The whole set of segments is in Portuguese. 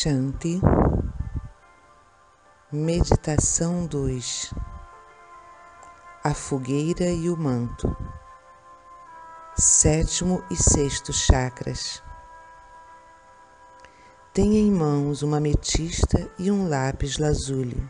Shanti, Meditação 2, a fogueira e o manto, sétimo e sexto chakras. Tenha em mãos uma ametista e um lápis lazuli.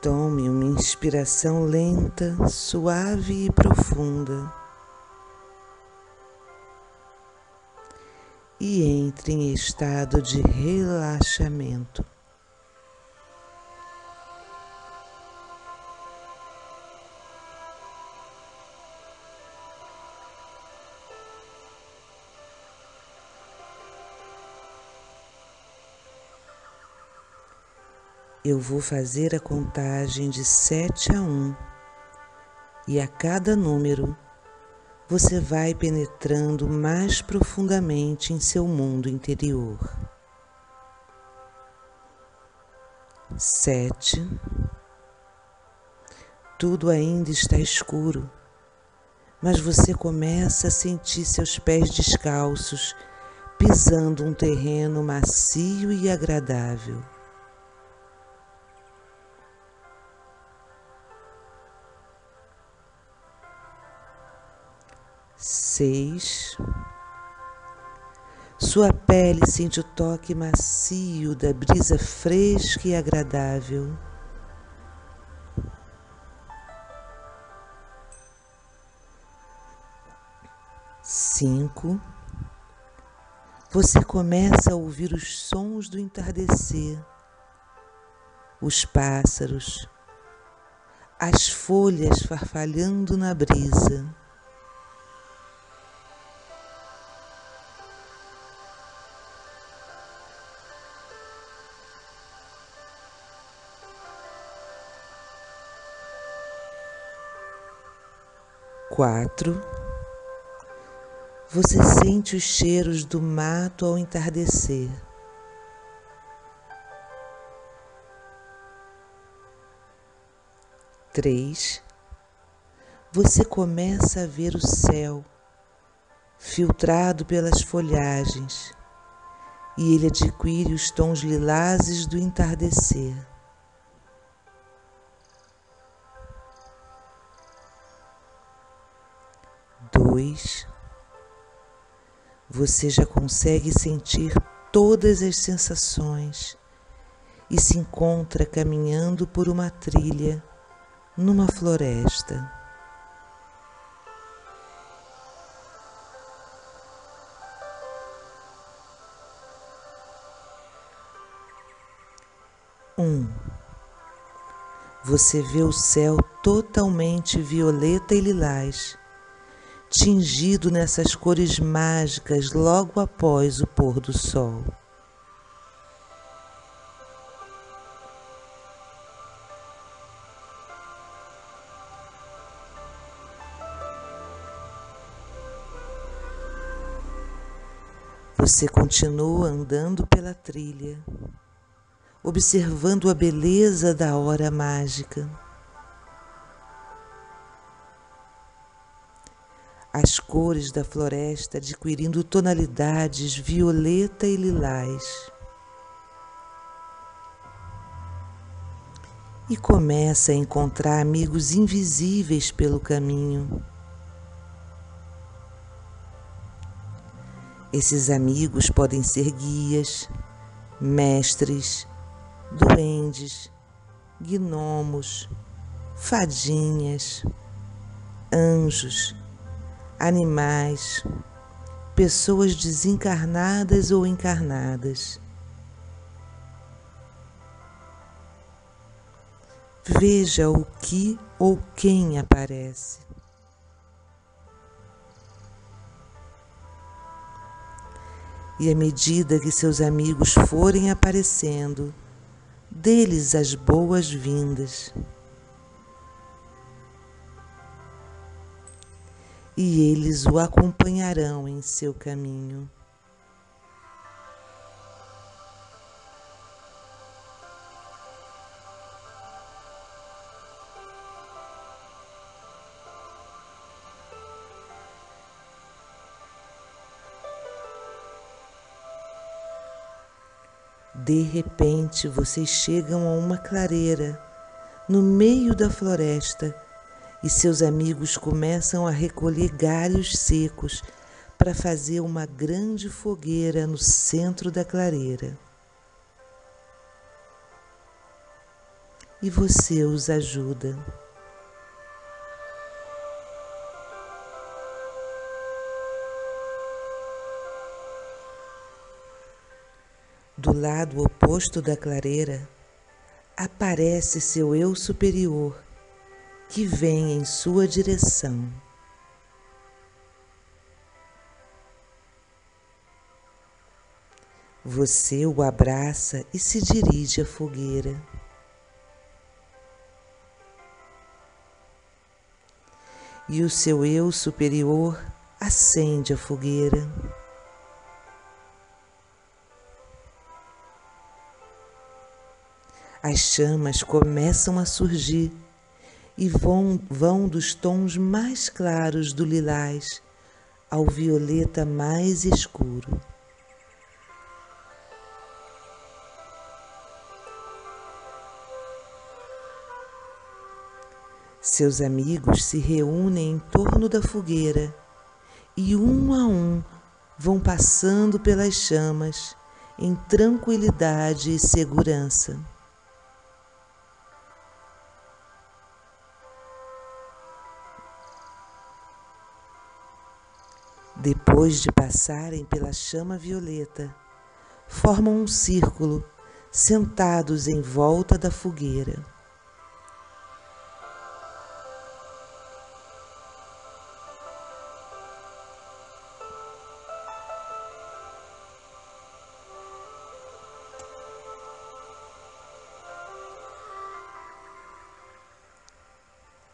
Tome uma inspiração lenta, suave e profunda e entre em estado de relaxamento. Eu vou fazer a contagem de 7 a 1 e a cada número você vai penetrando mais profundamente em seu mundo interior. 7. Tudo ainda está escuro, mas você começa a sentir seus pés descalços pisando um terreno macio e agradável. 6. Sua pele sente o toque macio da brisa fresca e agradável. 5. Você começa a ouvir os sons do entardecer, os pássaros, as folhas farfalhando na brisa. 4. Você sente os cheiros do mato ao entardecer. 3. Você começa a ver o céu filtrado pelas folhagens e ele adquire os tons lilazes do entardecer. 2. Você já consegue sentir todas as sensações e se encontra caminhando por uma trilha numa floresta. 1. Você vê o céu totalmente violeta e lilás, tingido nessas cores mágicas logo após o pôr do sol. 2. Você continua andando pela trilha, observando a beleza da hora mágica. As cores da floresta adquirindo tonalidades violeta e lilás. E começa a encontrar amigos invisíveis pelo caminho. Esses amigos podem ser guias, mestres, duendes, gnomos, fadinhas, anjos, animais, pessoas desencarnadas ou encarnadas. Veja o que ou quem aparece. E à medida que seus amigos forem aparecendo, dê-lhes as boas-vindas. E eles o acompanharão em seu caminho. De repente, vocês chegam a uma clareira no meio da floresta e seus amigos começam a recolher galhos secos para fazer uma grande fogueira no centro da clareira. E você os ajuda. Do lado oposto da clareira, aparece seu eu superior, que vem em sua direção. Você o abraça e se dirige à fogueira. E o seu eu superior acende a fogueira. As chamas começam a surgir e vão dos tons mais claros do lilás ao violeta mais escuro. Seus amigos se reúnem em torno da fogueira e, um a um, vão passando pelas chamas em tranquilidade e segurança. Depois de passarem pela chama violeta, formam um círculo, sentados em volta da fogueira.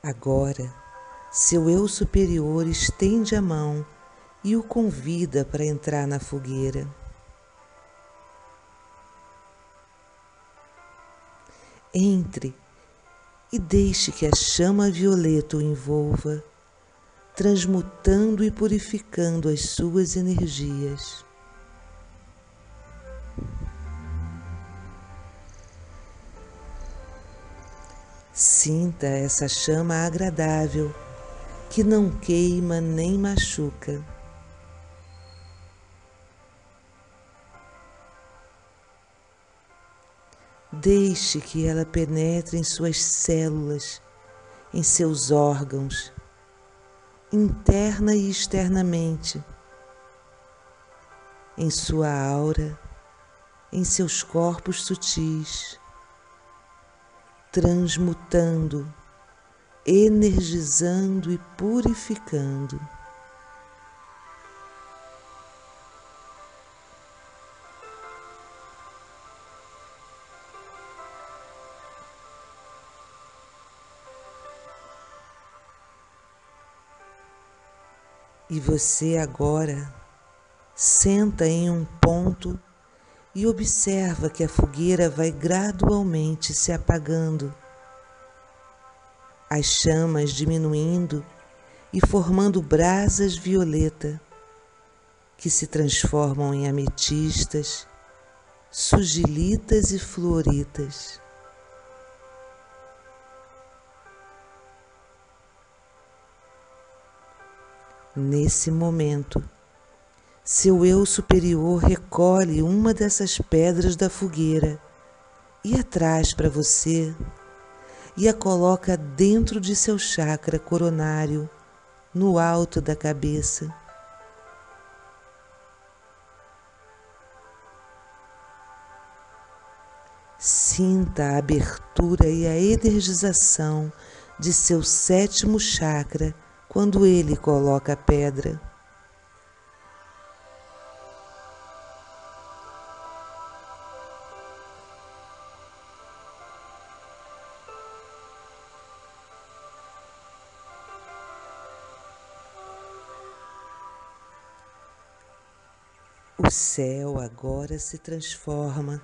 Agora, seu eu superior estende a mão e o convida para entrar na fogueira. Entre e deixe que a chama violeta o envolva, transmutando e purificando as suas energias. Sinta essa chama agradável, que não queima nem machuca. Deixe que ela penetre em suas células, em seus órgãos, interna e externamente, em sua aura, em seus corpos sutis, transmutando, energizando e purificando. E você agora senta em um ponto e observa que a fogueira vai gradualmente se apagando, as chamas diminuindo e formando brasas violeta que se transformam em ametistas, sugilitas e fluoritas. Nesse momento, seu eu superior recolhe uma dessas pedras da fogueira e a traz para você e a coloca dentro de seu chakra coronário, no alto da cabeça. Sinta a abertura e a energização de seu sétimo chakra quando ele coloca a pedra. O céu agora se transforma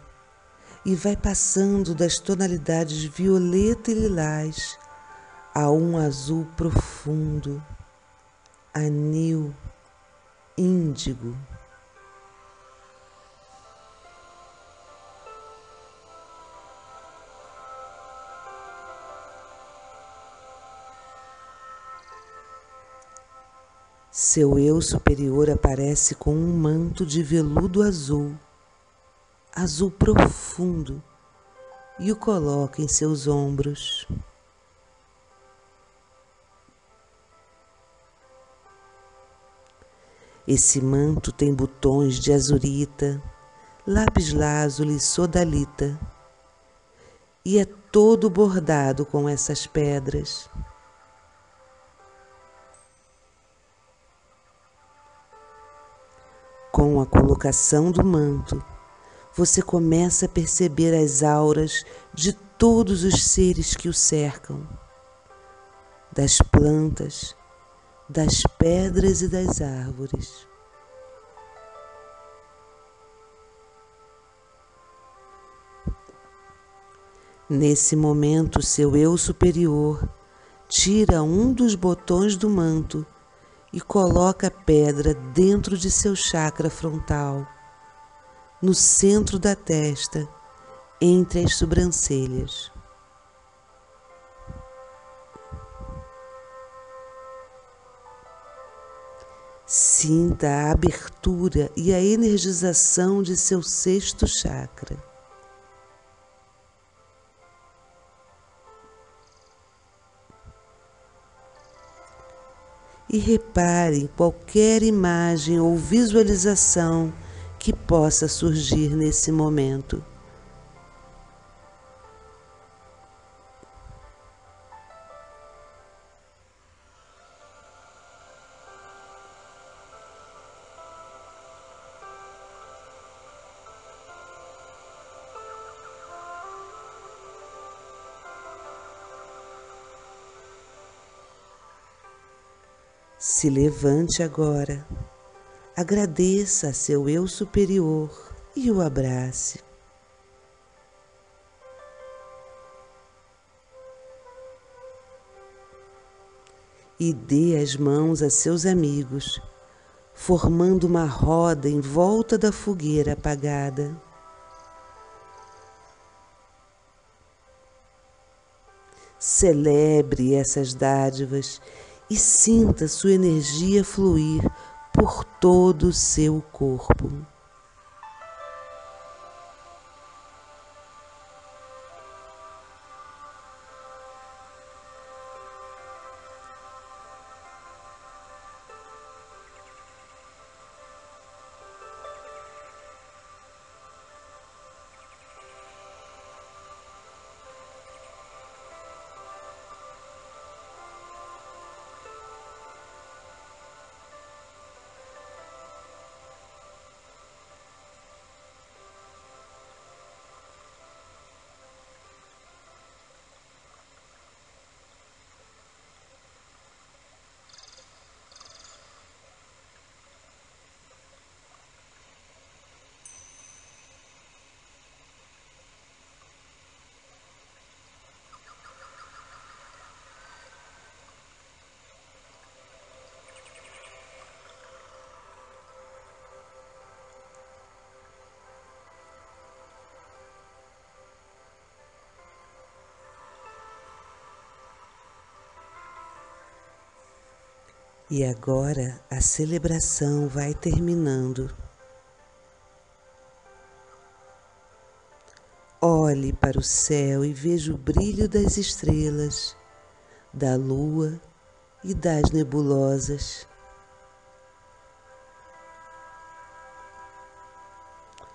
e vai passando das tonalidades violeta e lilás a um azul profundo, anil, índigo. Seu eu superior aparece com um manto de veludo azul, azul profundo, e o coloca em seus ombros. Esse manto tem botões de azurita, lápis-lazuli e sodalita, e é todo bordado com essas pedras. Com a colocação do manto, você começa a perceber as auras de todos os seres que o cercam, das plantas, das pedras e das árvores. Nesse momento, seu eu superior tira um dos botões do manto e coloca a pedra dentro de seu chakra frontal, no centro da testa, entre as sobrancelhas. Sinta a abertura e a energização de seu sexto chakra. E repare em qualquer imagem ou visualização que possa surgir nesse momento. Se levante agora, agradeça a seu eu superior e o abrace. E dê as mãos a seus amigos, formando uma roda em volta da fogueira apagada. Celebre essas dádivas e sinta sua energia fluir por todo o seu corpo. E agora a celebração vai terminando. Olhe para o céu e veja o brilho das estrelas, da lua e das nebulosas.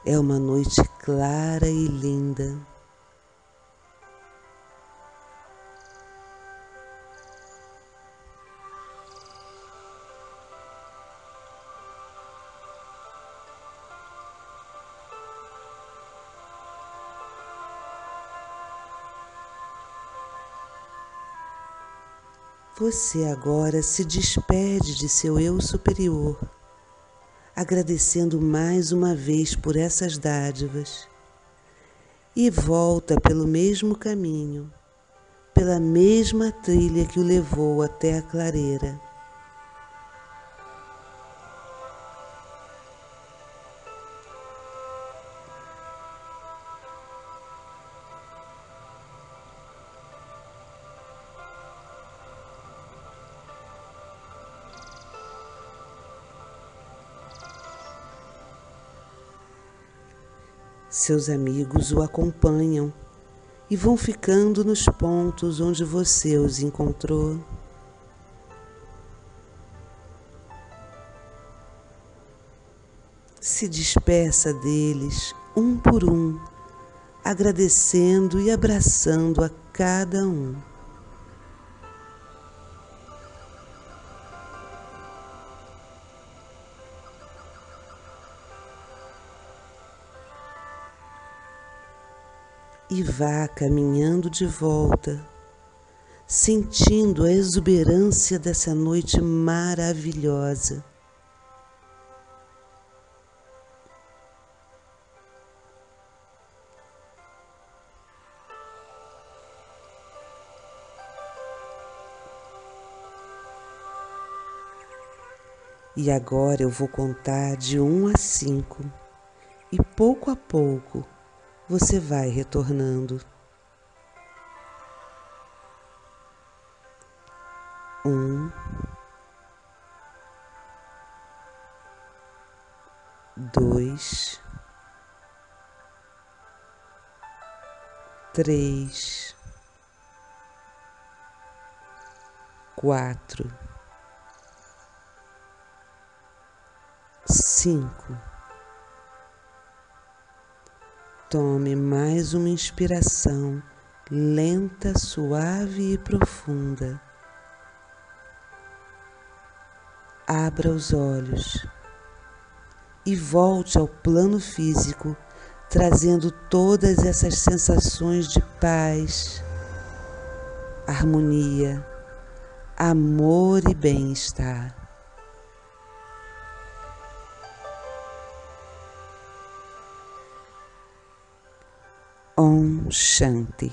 É uma noite clara e linda. Você agora se despede de seu eu superior, agradecendo mais uma vez por essas dádivas, e volta pelo mesmo caminho, pela mesma trilha que o levou até a clareira. Seus amigos o acompanham e vão ficando nos pontos onde você os encontrou. Se despeça deles um por um, agradecendo e abraçando a cada um. E vá caminhando de volta, sentindo a exuberância dessa noite maravilhosa. E agora eu vou contar de 1 a 5 e pouco a pouco você vai retornando. 1, 2, 3, 4, 5. Tome mais uma inspiração lenta, suave e profunda. Abra os olhos e volte ao plano físico, trazendo todas essas sensações de paz, harmonia, amor e bem-estar. Om Shanti.